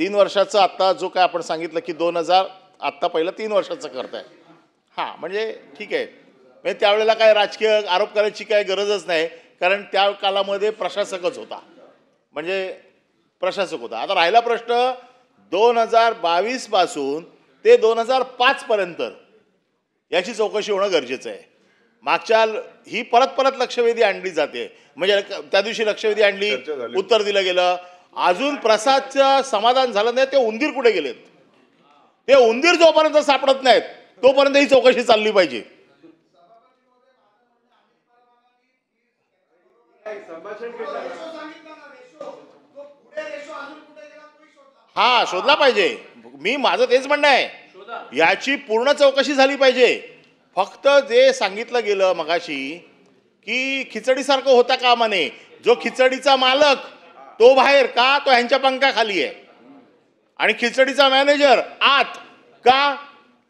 3 वर्षाचं आत्ता जो काय आपण सांगितलं की 2000 आत्ता पहिलं 3 वर्षाचं करताय. हां, म्हणजे ठीक आहे. म्हणजे त्यावेळेला काय राजकीय आरोप करायची काय गरजच नाही, कारण त्या कालामध्ये प्रशासकच होता, म्हणजे प्रशासक होता. आता राहिला प्रश्न 2022 पासून ते 2005 पर्यंत याची चौकशी होणं गरजेचं आहे. मागच्या ही परत परत लक्षवेधी आणली जाते, म्हणजे त्या दिवशी लक्षवेधी आणली, उत्तर दिलं गेलं, अजून प्रसादचं समाधान झालं नाही. ते उंदीर कुठे गेलेत? ते उंदीर जोपर्यंत सापडत नाहीत तोपर्यंत ही चौकशी चालली पाहिजे. हा, शोधला पाहिजे. मी माझं तेच म्हणणं आहे, याची पूर्ण चौकशी झाली पाहिजे. फक्त जे सांगितलं गेलं मगाशी की खिचडीसारखं होता कामा नये. जो खिचडीचा मालक तो बाहेर का? तो ह्यांच्या पंखाखाली आहे. आणि खिचडीचा मॅनेजर आत का?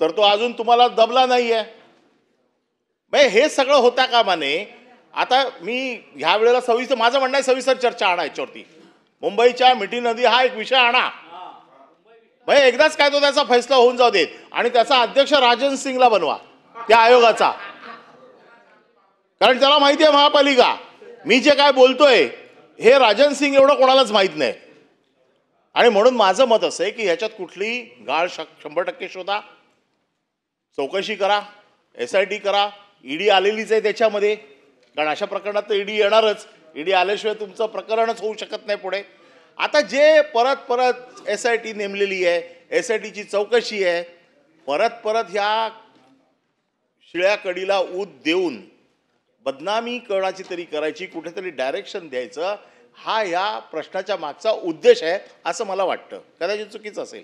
तर तो अजून तुम्हाला दबला नाहीये. म्हणजे हे सगळं होता कामा नये. आता मी ह्या वेळेला सविस्तर माझं म्हणणं आहे, सविस्तर चर्चा आणा याच्यावरती. मुंबईच्या मिठी नदी हा एक विषय आणा. म्हणजे एकदाच काय तो त्याचा फैसला होऊन जाऊ देत. आणि त्याचा अध्यक्ष राजन सिंगला बनवा त्या आयोगाचा, कारण त्याला माहिती आहे महापालिका. मी जे काय बोलतोय हे राजन सिंग एवढं कोणालाच माहित नाही. आणि म्हणून माझं मत असं आहे की ह्याच्यात कुठली गाळ 100% शोधा, चौकशी करा, SIT करा. ईडी आलेलीच आहे त्याच्यामध्ये, कारण अशा प्रकरणात तर ईडी येणारच. ईडी आल्याशिवाय तुमचं प्रकरणच होऊ शकत नाही पुढे. आता जे परत परत SIT नेमलेली आहे, SITची चौकशी आहे, परत परत ह्या शिळ्या कडीला ऊत देऊन बदनामी कोणाची तरी करायची, कुठेतरी डायरेक्शन द्यायचं, हा या प्रश्नाच्या मागचा उद्देश आहे असं मला वाटतं. कदाचित चुकीचं असेल,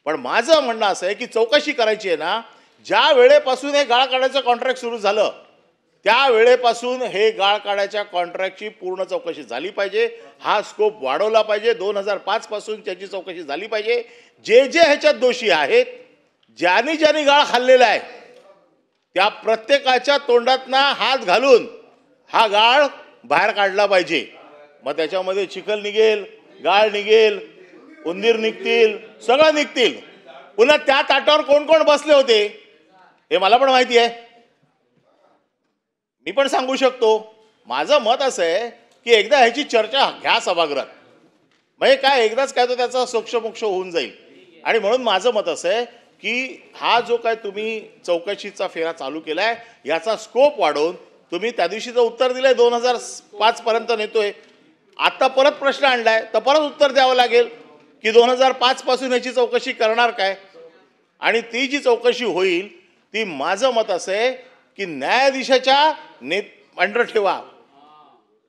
पण माझं म्हणणं असं आहे की चौकशी करायची आहे ना. ज्या वेळेपासून हे गाळ काढायचं कॉन्ट्रॅक्ट सुरू झालं त्या वेळेपासून हे गाळ काढायच्या कॉन्ट्रॅक्टची पूर्ण चौकशी झाली पाहिजे. हा स्कोप वाढवला पाहिजे. 2005 पासून त्याची चौकशी झाली पाहिजे. जे जे ह्याच्यात दोषी आहेत, ज्यांनी ज्यांनी गाळ खाल्लेला आहे, त्या प्रत्येकाच्या तोंडातना हात घालून हा गाळ बाहेर काढला पाहिजे. मग त्याच्यामध्ये चिखल निघेल, गाळ निघेल, उंदीर निघतील, सगळं निघतील. पुन्हा त्या ताटावर कोण कोण बसले होते हे मला पण माहिती आहे. मी पण सांगू शकतो. माझं मत असं आहे की एकदा ह्याची चर्चा घ्या सभागृहात. म्हणजे काय एकदाच काय तो त्याचा सोक्षमोक्ष होऊन जाईल. आणि म्हणून माझं मत असं आहे की हा जो काय तुम्ही चौकशीचा फेरा चालू केलाय याचा स्कोप वाढवून तुम्ही त्या दिवशीचं उत्तर दिलंय 2005 पर्यंत नेतोय. आता परत प्रश्न आणलाय तर परत उत्तर द्यावं लागेल की 2005 पासून याची चौकशी करणार काय. आणि ती जी चौकशी होईल ती माझं मत असं आहे की न्यायाधीशाच्या अंडर ठेवा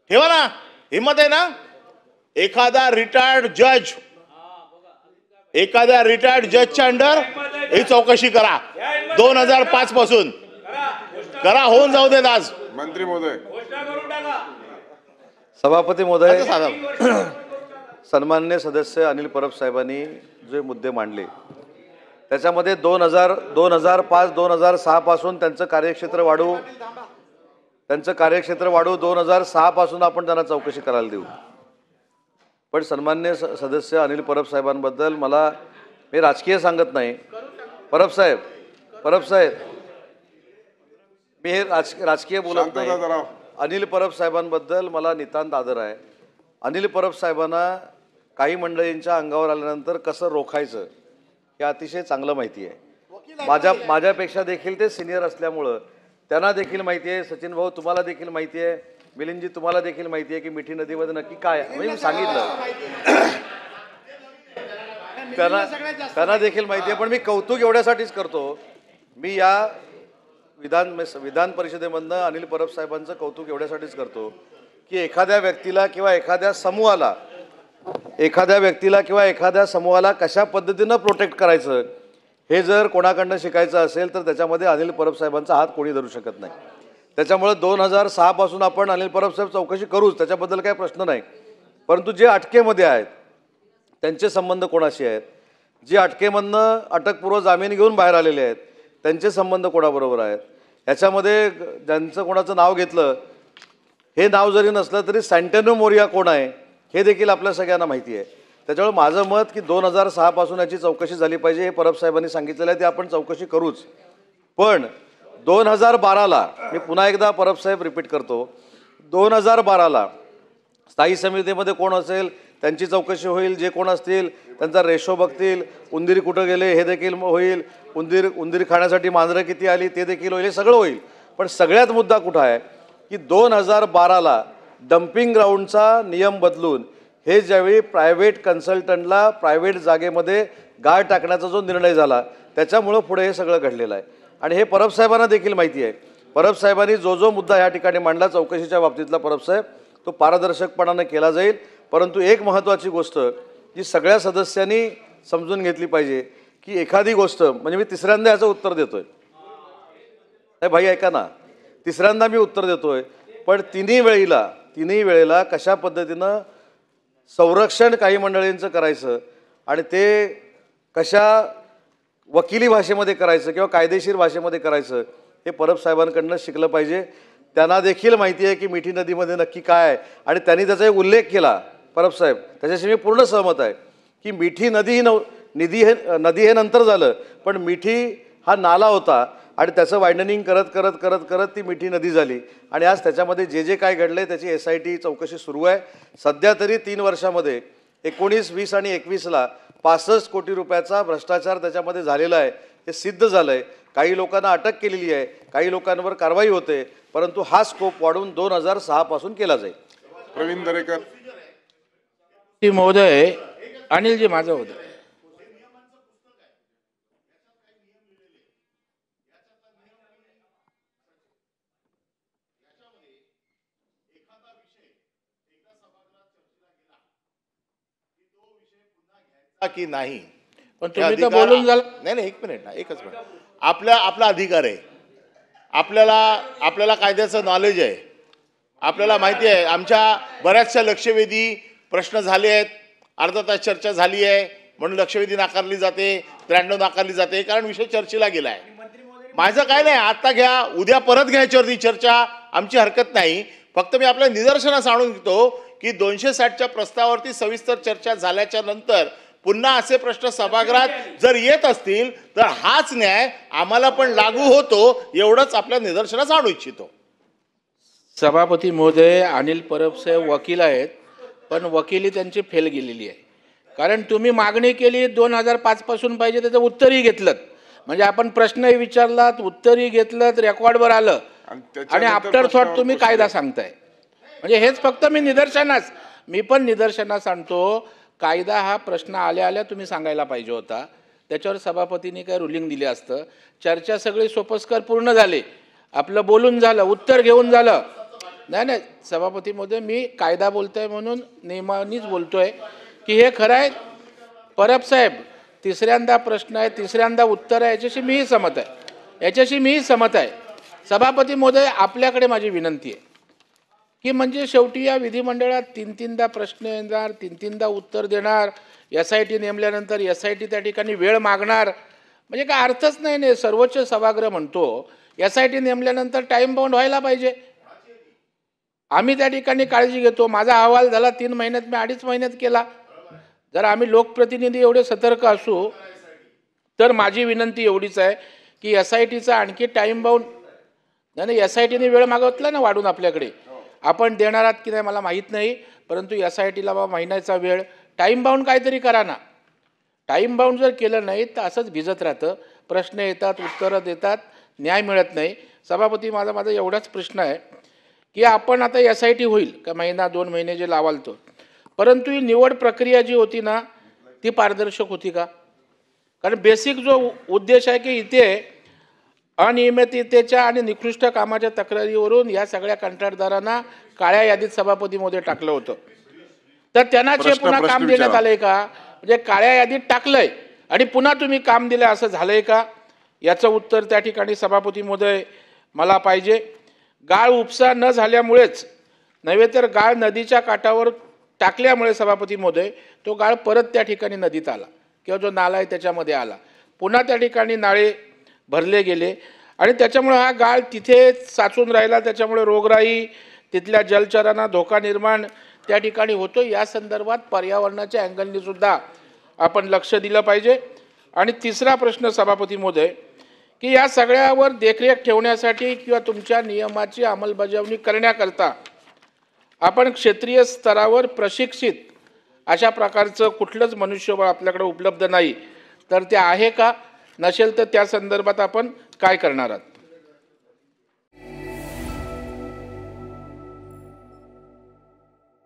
ना. हिम्मत आहे ना. एखाद्या रिटायर्ड जजच्या अंडर ही चौकशी करा. 2005 पासून करा, होऊन जाऊ देत. आज मंत्री महोदय, सभापती महोदय, सन्माननीय सदस्य अनिल परब साहेबांनी जे मुद्दे मांडले त्याच्यामध्ये 2005 2006 पासून त्यांचं कार्यक्षेत्र वाढू 2006 पासून आपण त्यांना चौकशी करायला देऊ. पण सन्माननीय सदस्य अनिल परब साहेबांबद्दल मी राजकीय सांगत नाही. परब साहेब मी हे राजकीय बोलत नाही. अनिल परब साहेबांबद्दल मला नितांत आदर आहे. अनिल परब साहेबांना काही मंडळींच्या अंगावर आल्यानंतर कसं रोखायचं हे अतिशय चांगलं माहिती आहे. माझ्यापेक्षा देखील ते सिनियर असल्यामुळं त्यांना देखील माहिती आहे. सचिन भाऊ तुम्हाला देखील माहिती आहे, मिलिंदजी तुम्हाला देखील माहिती आहे की मिठी नदीमध्ये नक्की काय आहे. म्हणजे मी सांगितलं त्यांना देखील माहिती आहे. पण मी कौतुक एवढ्यासाठीच करतो, मी या विधान परिषदेमधनं अनिल परब साहेबांचं कौतुक एवढ्यासाठीच करतो की एखाद्या व्यक्तीला किंवा एखाद्या समूहाला कशा पद्धतीनं प्रोटेक्ट करायचं हे जर कोणाकडनं शिकायचं असेल तर त्याच्यामध्ये अनिल परब साहेबांचा हात कोणी धरू शकत नाही. त्याच्यामुळे 2006 पासून आपण अनिल परब साहेब चौकशी करूच, त्याच्याबद्दल काही प्रश्न नाही. परंतु जे अटकेमध्ये आहेत त्यांचे संबंध कोणाशी आहेत, जे अटकेमधनं अटकपूर्व जामीन घेऊन बाहेर आलेले आहेत त्यांचे संबंध कोणाबरोबर आहेत, याच्यामध्ये ज्यांचं कोणाचं नाव घेतलं हे नाव जरी नसलं तरी सँटेनो मोरिया कोण आहे हे देखील आपल्या सगळ्यांना माहिती आहे. त्याच्यामुळे माझं मत की 2006 पासून याची चौकशी झाली पाहिजे, हे परब साहेबांनी सांगितलेलं आहे, ते आपण चौकशी करूच. पण 2012ला मी पुन्हा एकदा परब साहेब रिपीट करतो, 2012ला स्थायी समितीमध्ये कोण असेल त्यांची चौकशी होईल, जे कोण असतील त्यांचा रेशो बघतील, उंदीर कुठं गेले हे देखील होईल, उंदीर खाण्यासाठी मांजरं किती आली ते देखील होईल, हे सगळं होईल. पण सगळ्यात मुद्दा कुठं आहे की 2012ला डम्पिंग ग्राउंडचा नियम बदलून हे ज्यावेळी प्रायव्हेट कन्सल्टंटला प्रायव्हेट जागेमध्ये गाळ टाकण्याचा जो निर्णय झाला त्याच्यामुळं पुढे हे सगळं घडलेलं आहे. आणि हे परब साहेबांना देखील माहिती आहे. परब साहेबांनी जो मुद्दा या ठिकाणी मांडला चौकशीच्या बाबतीतला परब साहेब, तो पारदर्शकपणाने केला जाईल. परंतु एक महत्त्वाची गोष्ट जी सगळ्या सदस्यांनी समजून घेतली पाहिजे की एखादी गोष्ट, म्हणजे मी तिसऱ्यांदा याचं उत्तर देतोय, नाही भाई ऐका ना, तिसऱ्यांदा मी उत्तर देतोय, पण तिन्ही वेळेला कशा पद्धतीनं संरक्षण काही मंडळींचं करायचं आणि ते कशा वकिली भाषेमध्ये करायचं किंवा कायदेशीर भाषेमध्ये करायचं हे परब साहेबांकडनं शिकलं पाहिजे. त्यांना देखील माहिती आहे की मिठी नदीमध्ये नक्की काय आहे आणि त्यांनी त्याचा एक उल्लेख केला परब साहेब, त्याच्याशी मी पूर्ण सहमत आहे की मिठी नदी नदी हे नंतर झालं, पण मिठी हा नाला होता आणि त्याचं वायडनिंग करत करत करत करत ती मिठी नदी झाली. आणि आज त्याच्यामध्ये जे काय घडलं आहे त्याची SIT चौकशी सुरू आहे. सध्या तरी 3 वर्षामध्ये 19, 20 आणि 21ला 65 कोटी रुपयाचा भ्रष्टाचार त्याच्यामध्ये झालेला आहे, हे सिद्ध झालं आहे. काही लोकांना अटक केलेली आहे, काही लोकांवर कारवाई होते, परंतु हा स्कोप वाढून 2006 पासून केला जाईल. प्रवीण दरेकर महोदय, अनिलजी माझं होतं की नाही, पण तुम्ही तर बोलून झालं. नाही, 1 मिनिट ना, एकच मिनिट. आपला अधिकार आहे, आपल्याला कायद्याचं नॉलेज आहे, आपल्याला माहिती आहे. आमच्या बऱ्याचशा लक्षवेधी प्रश्न झाले आहेत, अर्धा तास चर्चा झाली आहे म्हणून लक्षवेधी नाकारली जाते, 93 नाकारली जाते, कारण विषय चर्चेला गेला आहे. माझं काय नाही, आता घ्या, उद्या परत घ्यायच्यावरती चर्चा, आमची हरकत नाही. फक्त मी आपल्या निदर्शनास आणून देतो की 260च्या प्रस्तावावरती सविस्तर चर्चा झाल्याच्या नंतर पुन्हा असे प्रश्न सभागृहात जर येत असतील तर हाच न्याय आम्हाला पण लागू होतो, एवढंच आपल्या निदर्शनास आणू इच्छितो. सभापती महोदय, अनिल परब साहेब वकील आहेत, पण वकिली त्यांची फेल गेलेली आहे. कारण तुम्ही मागणी केली 2005 पासून पाहिजे, त्याचं उत्तरही घेतलं, म्हणजे आपण प्रश्नही विचारलात, उत्तरही घेतलं, रेकॉर्डवर आलं, आणि आफ्टर थॉट तुम्ही कायदा सांगताय. म्हणजे हेच फक्त मी पण निदर्शनास आणतो, कायदा हा प्रश्न आल्या तुम्ही सांगायला पाहिजे होता. त्याच्यावर सभापतींनी काय रुलिंग दिले असतं. चर्चा सगळी सोपस्कर पूर्ण झाली, आपलं बोलून झालं, उत्तर घेऊन झालं. नाही सभापती महोदय, मी कायदा बोलतोय म्हणून नियमानेच बोलतोय की हे खरं आहे. परब साहेब, तिसऱ्यांदा प्रश्न आहे, तिसऱ्यांदा उत्तर आहे, याच्याशी मीही सहमत आहे. सभापती महोदय, आपल्याकडे माझी विनंती आहे की म्हणजे शेवटी या विधिमंडळात 3-3दा प्रश्न येणार, 3-3दा उत्तर देणार, SIT नेमल्यानंतर SIT त्या ठिकाणी वेळ मागणार, म्हणजे काय अर्थच नाही. सर्वोच्च सभागृह म्हणतो SIT नेमल्यानंतर टाईम बाउंड व्हायला पाहिजे. आम्ही त्या ठिकाणी काळजी घेतो. माझा अहवाल झाला 3 महिन्यात, मी 2.5 महिन्यात केला. जर आम्ही लोकप्रतिनिधी एवढे सतर्क असू तर माझी विनंती एवढीच आहे की SITचा आणखी टाईम बाउंड, नाही SITने वेळ मागितला ना वाढून आपल्याकडे, आपण देणार आहात की नाही मला माहीत नाही, परंतु SITला महिन्याचा वेळ टाईम बाउंड काहीतरी करा ना. टाईम बाउंड जर केलं नाही तर असंच भिजत राहतं, प्रश्न येतात, उत्तरं देतात, न्याय मिळत नाही. सभापती, माझा एवढाच प्रश्न आहे की आपण आता SIT होईल का, 1-2 महिने जे लावाल तो, परंतु ही निवड प्रक्रिया जी होती ना ती पारदर्शक होती का? कारण बेसिक जो उद्देश आहे की इथे अनियमिततेच्या आणि निकृष्ट कामाच्या तक्रारीवरून या सगळ्या कंत्राटदारांना काळ्या यादीत सभापतीमध्ये टाकलं होतं, तर त्यांना पुन्हा काम देण्यात आलंय का? म्हणजे काळ्या यादीत टाकलंय आणि पुन्हा तुम्ही काम दिलं असं झालंय का? याचं उत्तर त्या ठिकाणी सभापती महोदय मला पाहिजे. गाळ उपसा न झाल्यामुळेच नव्हे तर गाळ नदीच्या काठावर टाकल्यामुळे सभापती महोदय तो गाळ परत त्या ठिकाणी नदीत आला किंवा जो नाला आहे त्याच्यामध्ये आला, पुन्हा त्या ठिकाणी नाळे भरले गेले आणि त्याच्यामुळे हा गाळ तिथे साचून राहिला. त्याच्यामुळे रोगराई, तिथल्या जलचरांना धोका निर्माण, त्या ठिकाणी होतो. या संदर्भात पर्यावरणाच्या अँगलनी सुद्धा आपण लक्ष दिलं पाहिजे. आणि तिसरा प्रश्न सभापती महोदय, की या सगळ्यावर देखरेख ठेवण्यासाठी किंवा तुमच्या नियमाची अंमलबजावणी करण्याकरता आपण क्षेत्रीय स्तरावर प्रशिक्षित अशा प्रकारचं कुठलंच मनुष्यबळ आपल्याकडे उपलब्ध नाही, तर ते आहे का? नसेल तर त्या संदर्भात आपण काय करणार आहात?